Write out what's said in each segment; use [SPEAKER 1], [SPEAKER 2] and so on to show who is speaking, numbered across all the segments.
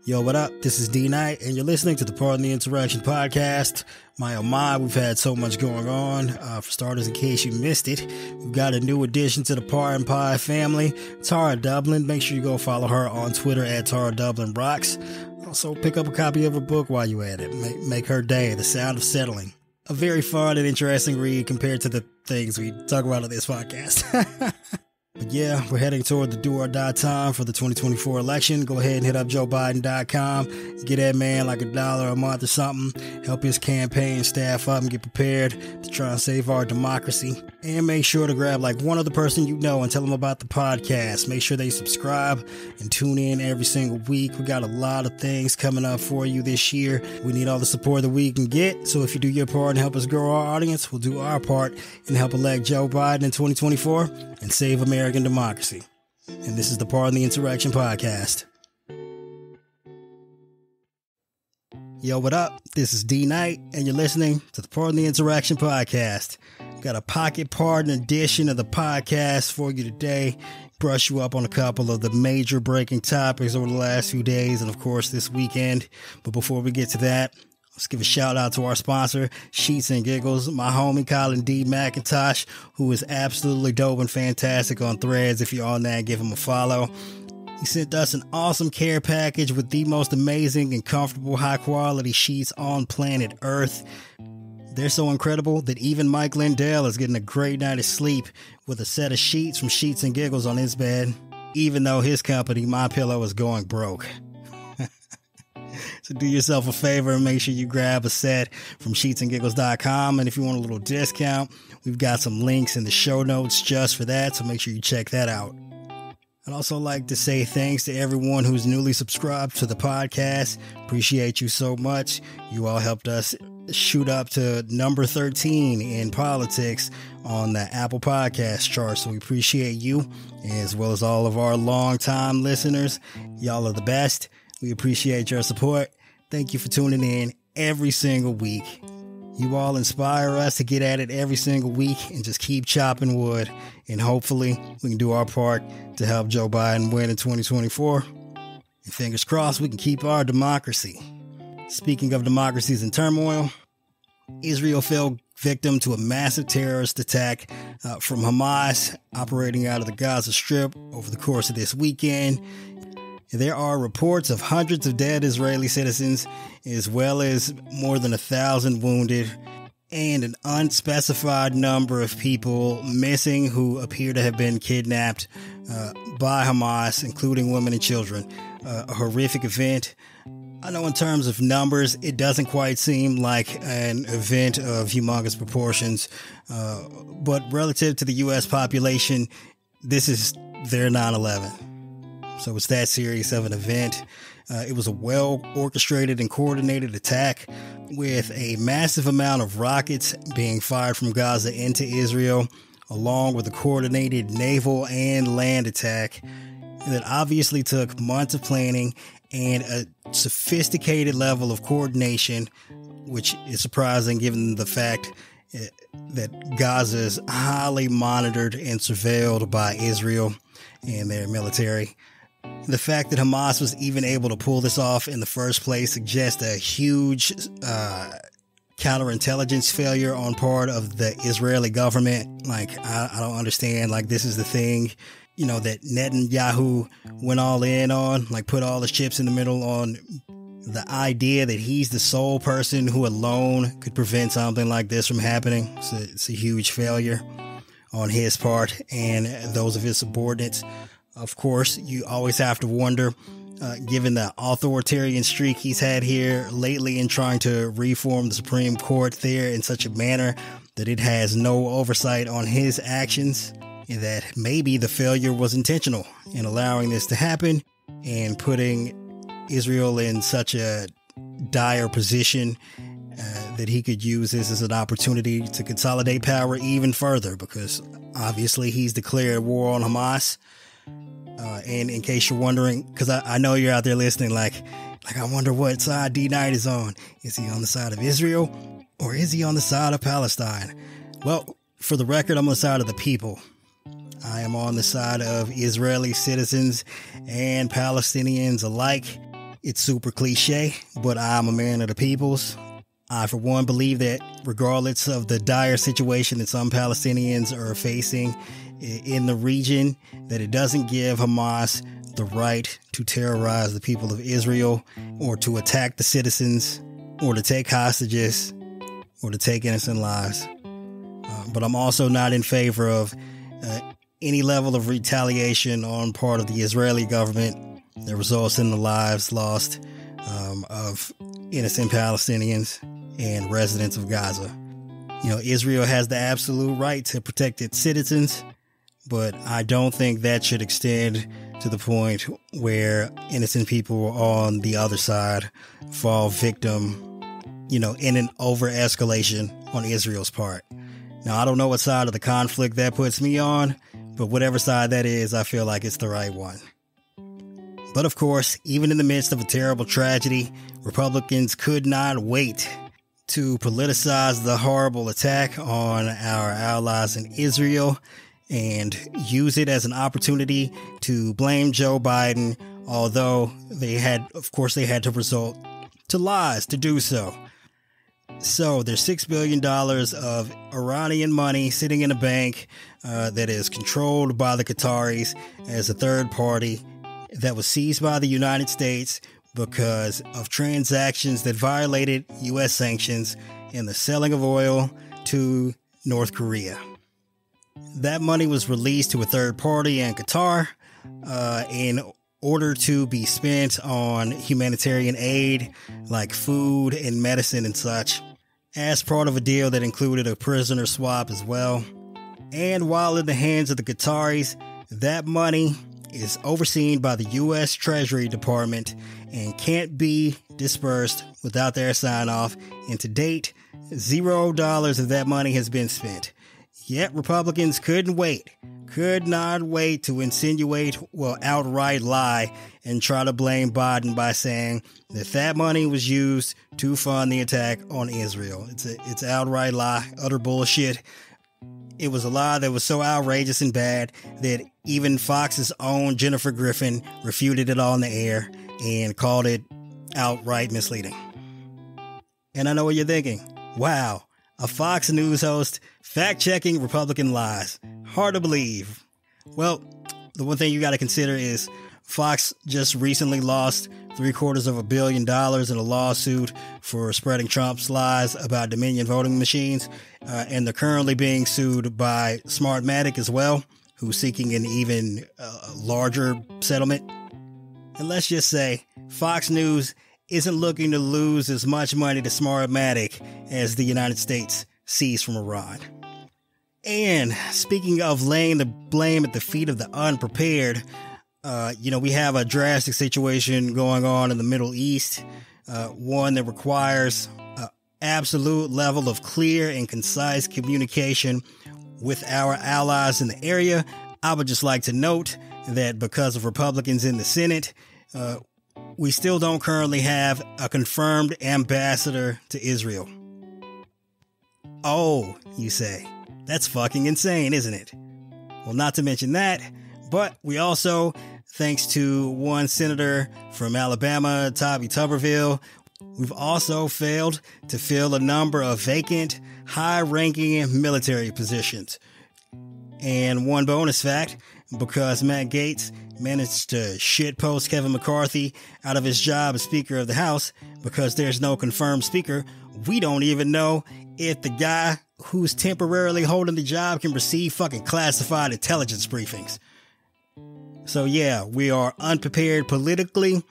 [SPEAKER 1] Yo, what up? This is D-Night, and you're listening to the Pardon the Interaction podcast. My oh my, we've had so much going on. For starters, in case you missed it, we've got a new addition to the Par and Pie family, Tara Dublin. Make sure you go follow her on Twitter at Tara Dublin Rocks. Also, pick up a copy of her book while you're at it. Make her day, The Sound of Settling. A very fun and interesting read compared to the things we talk about on this podcast. But yeah, we're heading toward the do or die time for the 2024 election. Go ahead and hit up joebiden.com. Get that man like $1 a month or something. Help his campaign staff up and get prepared to try and save our democracy. And make sure to grab like one other person you know and tell them about the podcast. Make sure they subscribe and tune in every single week. We got a lot of things coming up for you this year. We need all the support that we can get. So if you do your part and help us grow our audience, we'll do our part and help elect Joe Biden in 2024 and save American democracy. And this is the Pardon the Interaction podcast. Yo, what up? This is D-Night, and you're listening to the Pardon the Interaction podcast. Got a pocket pardon edition of the podcast for you today. Brush you up on a couple of the major breaking topics over the last few days and, of course, this weekend. But before we get to that, let's give a shout out to our sponsor, Sheets and Giggles, my homie Colin D. McIntosh, who is absolutely dope and fantastic on Threads. If you're on that, give him a follow. He sent us an awesome care package with the most amazing and comfortable high quality sheets on planet Earth. They're so incredible that even Mike Lindell is getting a great night of sleep with a set of sheets from Sheets and Giggles on his bed, even though his company, MyPillow, is going broke. So do yourself a favor and make sure you grab a set from sheetsandgiggles.com. And if you want a little discount, we've got some links in the show notes just for that. So make sure you check that out. I'd also like to say thanks to everyone who's newly subscribed to the podcast. Appreciate you so much. You all helped us shoot up to number 13 in politics on the Apple Podcast chart. So we appreciate you, as well as all of our longtime listeners. Y'all are the best. We appreciate your support. Thank you for tuning in every single week. You all inspire us to get at it every single week and just keep chopping wood. And hopefully we can do our part to help Joe Biden win in 2024. And fingers crossed we can keep our democracy. Speaking of democracies in turmoil, Israel fell victim to a massive terrorist attack from Hamas operating out of the Gaza Strip over the course of this weekend. There are reports of hundreds of dead Israeli citizens, as well as more than 1,000 wounded, and an unspecified number of people missing who appear to have been kidnapped by Hamas, including women and children. A horrific event. I know in terms of numbers, it doesn't quite seem like an event of humongous proportions, but relative to the U.S. population, this is their 9/11. So it's that serious of an event. It was a well-orchestrated and coordinated attack with a massive amount of rockets being fired from Gaza into Israel, along with a coordinated naval and land attack that obviously took months of planning and a sophisticated level of coordination, which is surprising given the fact that Gaza is highly monitored and surveilled by Israel and their military. The fact that Hamas was even able to pull this off in the first place suggests a huge counterintelligence failure on part of the Israeli government. Like, I don't understand. Like, this is the thing, you know, that Netanyahu went all in on, like put all his chips in the middle on the idea that he's the sole person who alone could prevent something like this from happening. So it's a huge failure on his part and those of his subordinates. Of course, you always have to wonder, given the authoritarian streak he's had here lately in trying to reform the Supreme Court there in such a manner that it has no oversight on his actions, that maybe the failure was intentional in allowing this to happen and putting Israel in such a dire position that he could use this as an opportunity to consolidate power even further, because obviously he's declared war on Hamas. And in case you're wondering, because I know you're out there listening, like I wonder what side D-Night is on. Is he on the side of Israel or is he on the side of Palestine? Well, for the record, I'm on the side of the people. I am on the side of Israeli citizens and Palestinians alike. It's super cliche, but I'm a man of the peoples. I, for one, believe that regardless of the dire situation that some Palestinians are facing in the region, that it doesn't give Hamas the right to terrorize the people of Israel or to attack the citizens or to take hostages or to take innocent lives. But I'm also not in favor of any level of retaliation on part of the Israeli government that results in the lives lost of innocent Palestinians and residents of Gaza. You know, Israel has the absolute right to protect its citizens, but I don't think that should extend to the point where innocent people on the other side fall victim, you know, in an over-escalation on Israel's part. Now, I don't know what side of the conflict that puts me on, but whatever side that is, I feel like it's the right one. But of course, even in the midst of a terrible tragedy, Republicans could not wait to politicize the horrible attack on our allies in Israel and use it as an opportunity to blame Joe Biden, although they had to resort to lies to do so. So there's $6 billion of Iranian money sitting in a bank that is controlled by the Qataris as a third party that was seized by the United States because of transactions that violated U.S. sanctions and the selling of oil to North Korea. That money was released to a third party in Qatar in order to be spent on humanitarian aid like food and medicine and such, as part of a deal that included a prisoner swap as well. And while in the hands of the Qataris, that money is overseen by the U.S. Treasury Department and can't be dispersed without their sign-off, and to date, $0 of that money has been spent. Yet Republicans could not wait to insinuate, outright lie and try to blame Biden by saying that money was used to fund the attack on Israel. It's outright lie, utter bullshit. It was a lie that was so outrageous and bad that even Fox's own Jennifer Griffin refuted it on the air and called it outright misleading. And I know what you're thinking. Wow, a Fox News host fact-checking Republican lies. Hard to believe. Well, the one thing you got to consider is Fox just recently lost $750 million in a lawsuit for spreading Trump's lies about Dominion voting machines, and they're currently being sued by Smartmatic as well, who's seeking an even larger settlement. And let's just say Fox News isn't looking to lose as much money to Smartmatic as the United States sees from Iran. And speaking of laying the blame at the feet of the unprepared, we have a drastic situation going on in the Middle East, one that requires an absolute level of clear and concise communication with our allies in the area. I would just like to note that because of Republicans in the Senate, we still don't currently have a confirmed ambassador to Israel. Oh, you say, that's fucking insane, isn't it? Well, not to mention that, but we also, thanks to one senator from Alabama, Tommy Tuberville, we've also failed to fill a number of vacant, high-ranking military positions. And one bonus fact, because Matt Gaetz managed to shitpost Kevin McCarthy out of his job as Speaker of the House because there's no confirmed speaker, we don't even know if the guy who's temporarily holding the job can receive fucking classified intelligence briefings. So yeah, we are unprepared politically,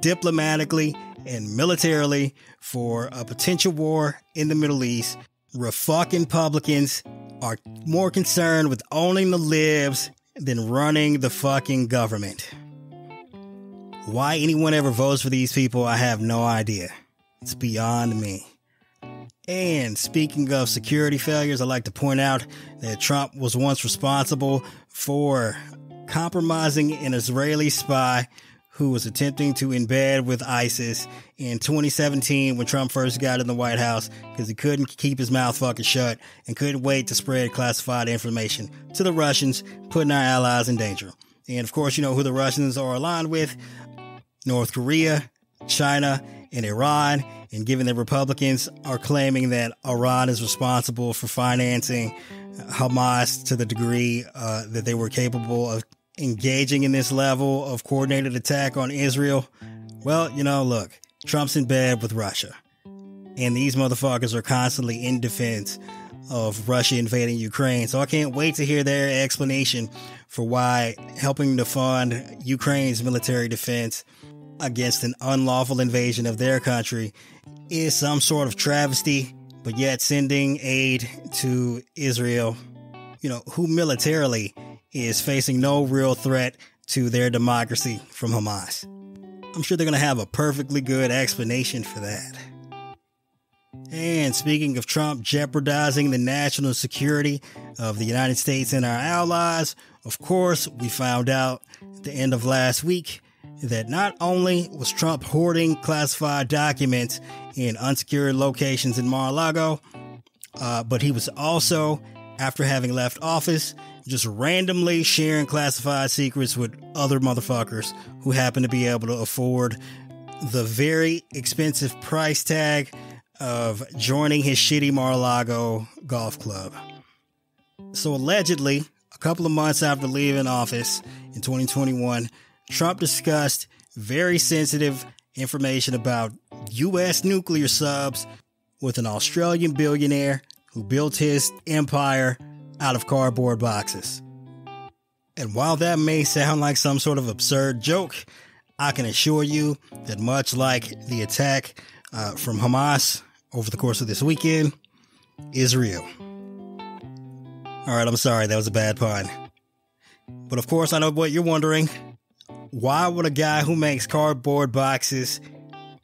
[SPEAKER 1] diplomatically, and militarily for a potential war in the Middle East. Republicans are more concerned with owning the libs than running the fucking government. Why anyone ever votes for these people, I have no idea. It's beyond me. And speaking of security failures, I'd like to point out that Trump was once responsible for compromising an Israeli spy who was attempting to embed with ISIS in 2017 when Trump first got in the White House because he couldn't keep his mouth fucking shut and couldn't wait to spread classified information to the Russians, putting our allies in danger. And of course, you know who the Russians are aligned with: North Korea, China, and Iran, and given that Republicans are claiming that Iran is responsible for financing Hamas to the degree that they were capable of engaging in this level of coordinated attack on Israel, well, look, Trump's in bed with Russia. And these motherfuckers are constantly in defense of Russia invading Ukraine. So I can't wait to hear their explanation for why helping to fund Ukraine's military defense against an unlawful invasion of their country is some sort of travesty, but yet sending aid to Israel, who militarily is facing no real threat to their democracy from Hamas. I'm sure they're going to have a perfectly good explanation for that. And speaking of Trump jeopardizing the national security of the United States and our allies, of course, we found out at the end of last week that not only was Trump hoarding classified documents in unsecured locations in Mar-a-Lago, but he was also, after having left office, just randomly sharing classified secrets with other motherfuckers who happen to be able to afford the very expensive price tag of joining his shitty Mar-a-Lago golf club. So allegedly, a couple of months after leaving office in 2021, Trump discussed very sensitive information about U.S. nuclear subs with an Australian billionaire who built his empire out of cardboard boxes. And while that may sound like some sort of absurd joke, I can assure you that much like the attack from Hamas over the course of this weekend is real. All right, I'm sorry, that was a bad pun. But of course, I know what you're wondering. Why would a guy who makes cardboard boxes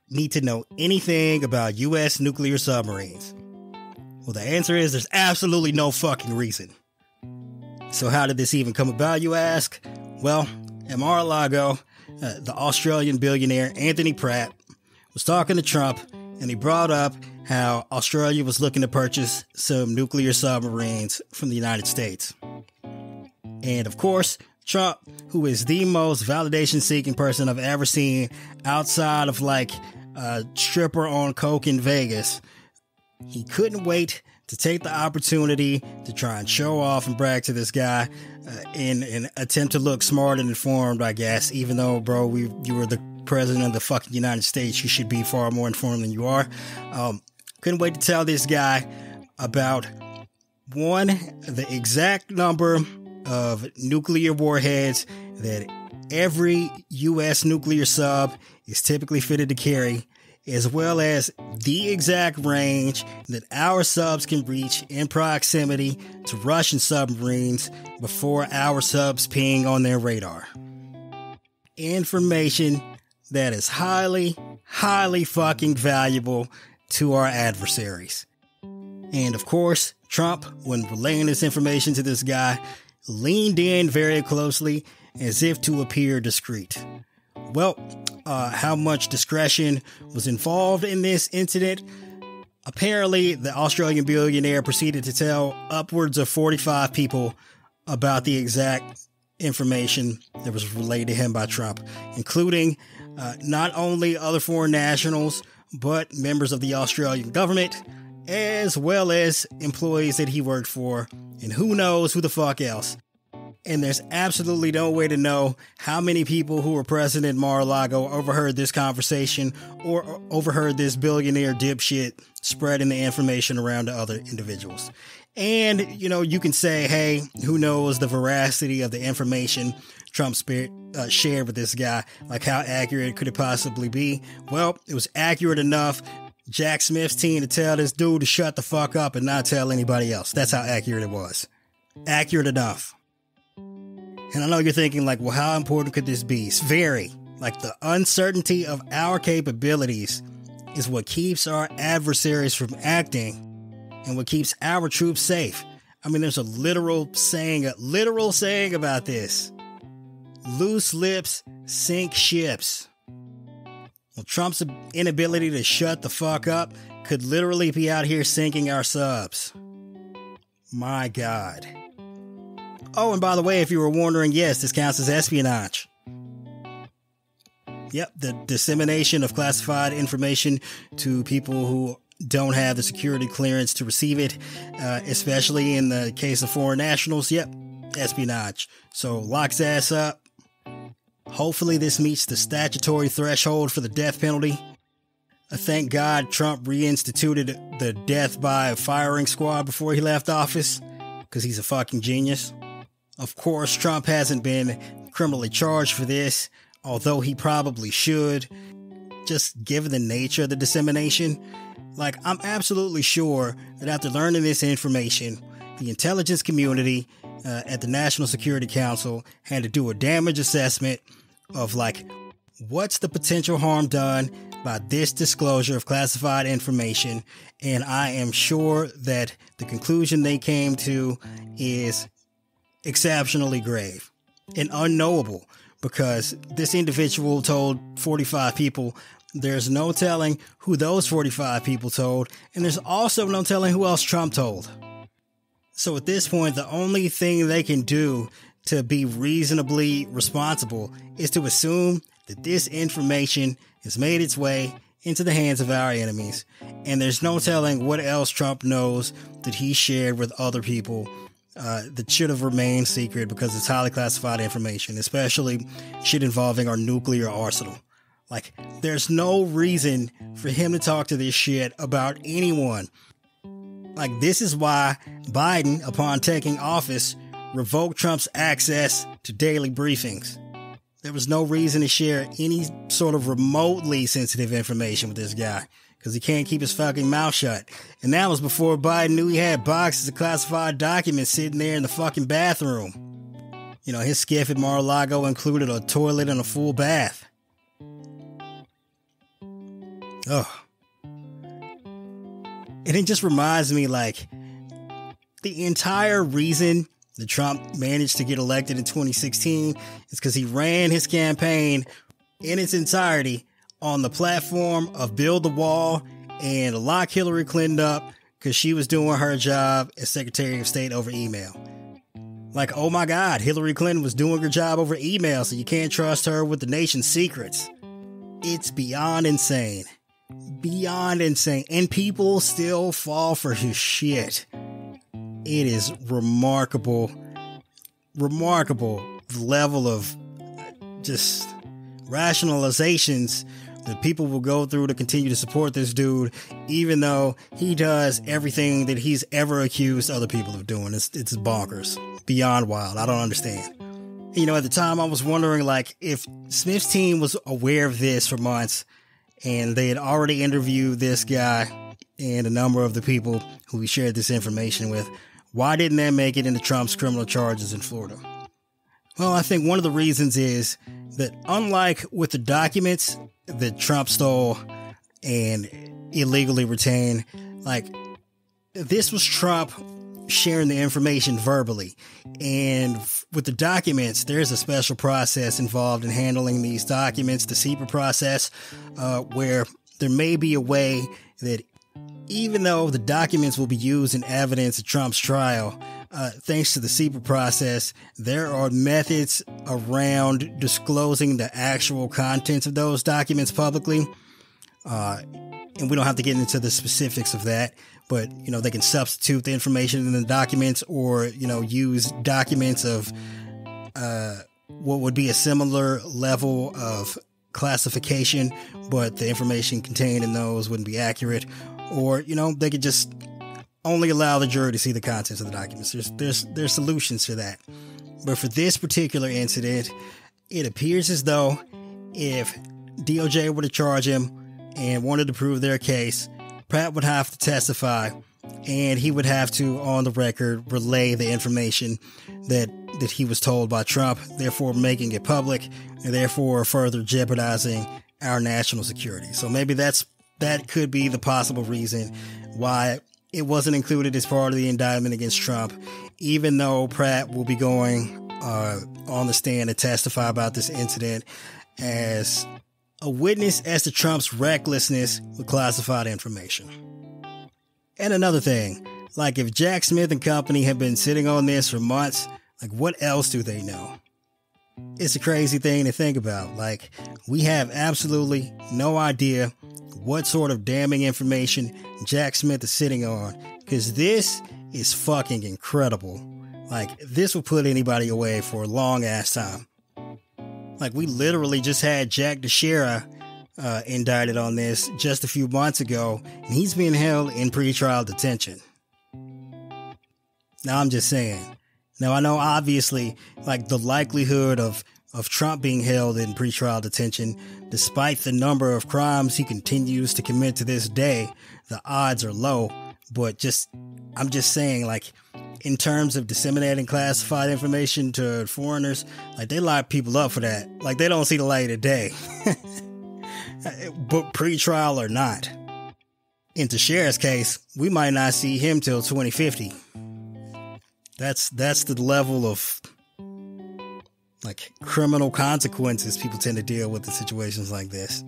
[SPEAKER 1] need to know anything about U.S. nuclear submarines? Well, the answer is there's absolutely no fucking reason. So how did this even come about, you ask? Well, at Mar-a-Lago, the Australian billionaire Anthony Pratt was talking to Trump, and he brought up how Australia was looking to purchase some nuclear submarines from the United States. And of course, Trump, who is the most validation-seeking person I've ever seen outside of like a stripper on coke in Vegas, he couldn't wait to take the opportunity to try and show off and brag to this guy in an attempt to look smart and informed, I guess, even though, bro, you were the president of the fucking United States. You should be far more informed than you are. Couldn't wait to tell this guy about, one, the exact number of nuclear warheads that every U.S. nuclear sub is typically fitted to carry, as well as the exact range that our subs can reach in proximity to Russian submarines before our subs ping on their radar. Information that is highly, highly fucking valuable to our adversaries. And of course, Trump, when relaying this information to this guy, leaned in very closely as if to appear discreet. Well, how much discretion was involved in this incident? Apparently, the Australian billionaire proceeded to tell upwards of 45 people about the exact information that was relayed to him by Trump, including not only other foreign nationals, but members of the Australian government, as well as employees that he worked for, and who knows who the fuck else. And there's absolutely no way to know how many people who were present in Mar-a-Lago overheard this conversation or overheard this billionaire dipshit spreading the information around to other individuals. And, you can say, hey, who knows the veracity of the information Trump shared with this guy? Like, how accurate could it possibly be? Well, it was accurate enough, Jack Smith's team, to tell this dude to shut the fuck up and not tell anybody else. That's how accurate it was. Accurate enough. And I know you're thinking, like, well, how important could this be? It's very. Like, the uncertainty of our capabilities is what keeps our adversaries from acting and what keeps our troops safe. I mean, there's a literal saying about this. Loose lips sink ships. Well, Trump's inability to shut the fuck up could literally be out here sinking our subs. My God. Oh, and by the way, if you were wondering, yes, this counts as espionage. Yep, the dissemination of classified information to people who don't have the security clearance to receive it, especially in the case of foreign nationals. Yep, espionage. So lock his ass up. Hopefully this meets the statutory threshold for the death penalty. Thank God Trump reinstituted the death by firing squad before he left office, because he's a fucking genius. Of course, Trump hasn't been criminally charged for this, although he probably should, just given the nature of the dissemination. Like, I'm absolutely sure that after learning this information, the intelligence community at the National Security Council had to do a damage assessment of, like, what's the potential harm done by this disclosure of classified information. And I am sure that the conclusion they came to is exceptionally grave and unknowable, because this individual told 45 people. There's no telling who those 45 people told, and there's also no telling who else Trump told. So at this point, the only thing they can do to be reasonably responsible is to assume that this information has made its way into the hands of our enemies, and there's no telling what else Trump knows that he shared with other people that should have remained secret, because it's highly classified information, especially shit involving our nuclear arsenal. Like, there's no reason for him to talk to this shit about anyone. Like, this is why Biden, upon taking office, revoked Trump's access to daily briefings. There was no reason to share any sort of remotely sensitive information with this guy, because he can't keep his fucking mouth shut. And that was before Biden knew he had boxes of classified documents sitting there in the fucking bathroom. You know, his skiff at Mar-a-Lago included a toilet and a full bath. Oh. And it just reminds me, like, the entire reason that Trump managed to get elected in 2016 is because he ran his campaign in its entirety on the platform of build the wall and lock Hillary Clinton up because she was doing her job as Secretary of State over email. Like, oh my God, Hillary Clinton was doing her job over email, so you can't trust her with the nation's secrets. It's beyond insane. Beyond insane. And people still fall for his shit. It is remarkable level of just rationalizations that people will go through to continue to support this dude, even though he does everything that he's ever accused other people of doing. It's bonkers. Beyond wild. I don't understand. You know, at the time I was wondering, like, if Smith's team was aware of this for months and they had already interviewed this guy and a number of the people who he shared this information with, why didn't they make it into Trump's criminal charges in Florida? Well, I think one of the reasons is that, unlike with the documents that Trump stole and illegally retained, like, this was Trump sharing the information verbally. And with the documents, there's a special process involved in handling these documents, the SEPA process, where there may be a way that, even though the documents will be used in evidence at Trump's trial, thanks to the SEPA process, there are methods around disclosing the actual contents of those documents publicly. And we don't have to get into the specifics of that, but, you know, they can substitute the information in the documents, or, you know, use documents of what would be a similar level of classification, but the information contained in those wouldn't be accurate. Or, you know, they could just only allow the jury to see the contents of the documents. There's solutions to that. But for this particular incident, it appears as though if DOJ were to charge him and wanted to prove their case, Pratt would have to testify, and he would have to, on the record, relay the information that he was told by Trump, therefore making it public, and therefore further jeopardizing our national security. So maybe that could be the possible reason why it wasn't included as part of the indictment against Trump, even though Pratt will be going on the stand to testify about this incident as a witness as to Trump's recklessness with classified information. And another thing, like, if Jack Smith and company have been sitting on this for months, like, what else do they know? It's a crazy thing to think about. Like, we have absolutely no idea what sort of damning information Jack Smith is sitting on, because this is fucking incredible. Like, this will put anybody away for a long ass time. Like, we literally just had Jack Teixeira indicted on this just a few months ago, and he's being held in pretrial detention. Now, I'm just saying. Now, I know obviously, like, the likelihood of Trump being held in pretrial detention, despite the number of crimes he continues to commit to this day, the odds are low. But I'm just saying, like, in terms of disseminating classified information to foreigners, like, they lock people up for that. Like, they don't see the light of day. But pretrial or not. In Teixeira's case, we might not see him till 2050. That's the level of, like, criminal consequences people tend to deal with in situations like this.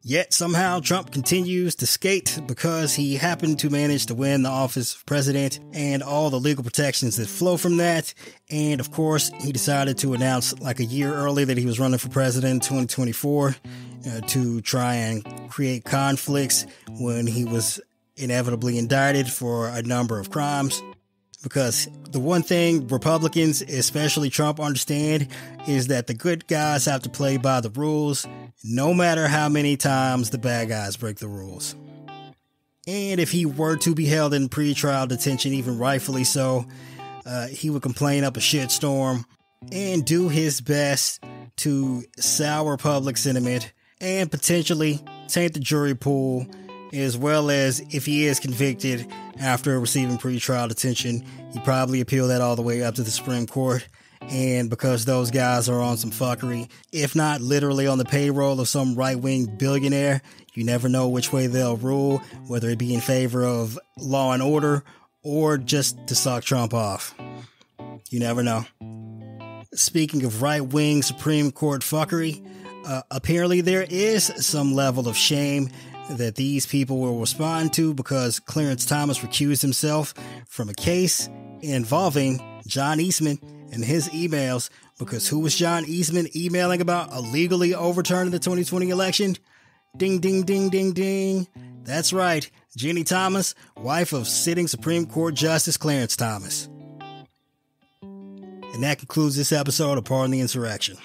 [SPEAKER 1] Yet somehow Trump continues to skate because he happened to manage to win the office of president and all the legal protections that flow from that. And of course, he decided to announce like a year early that he was running for president in 2024 to try and create conflicts when he was inevitably indicted for a number of crimes. Because the one thing Republicans, especially Trump, understand is that the good guys have to play by the rules, no matter how many times the bad guys break the rules. And if he were to be held in pretrial detention, even rightfully so, he would complain up a shitstorm and do his best to sour public sentiment and potentially taint the jury pool, as well as if he is convicted after receiving pretrial detention, he'd probably appeal that all the way up to the Supreme Court. And because those guys are on some fuckery, if not literally on the payroll of some right-wing billionaire, you never know which way they'll rule, whether it be in favor of law and order or just to suck Trump off. You never know. Speaking of right-wing Supreme Court fuckery, apparently there is some level of shame that these people will respond to because Clarence Thomas recused himself from a case involving John Eastman and his emails, because who was John Eastman emailing about illegally overturning the 2020 election? Ding, ding, ding, ding, ding. That's right. Ginny Thomas, wife of sitting Supreme Court Justice Clarence Thomas. And that concludes this episode of Pardon the Insurrection.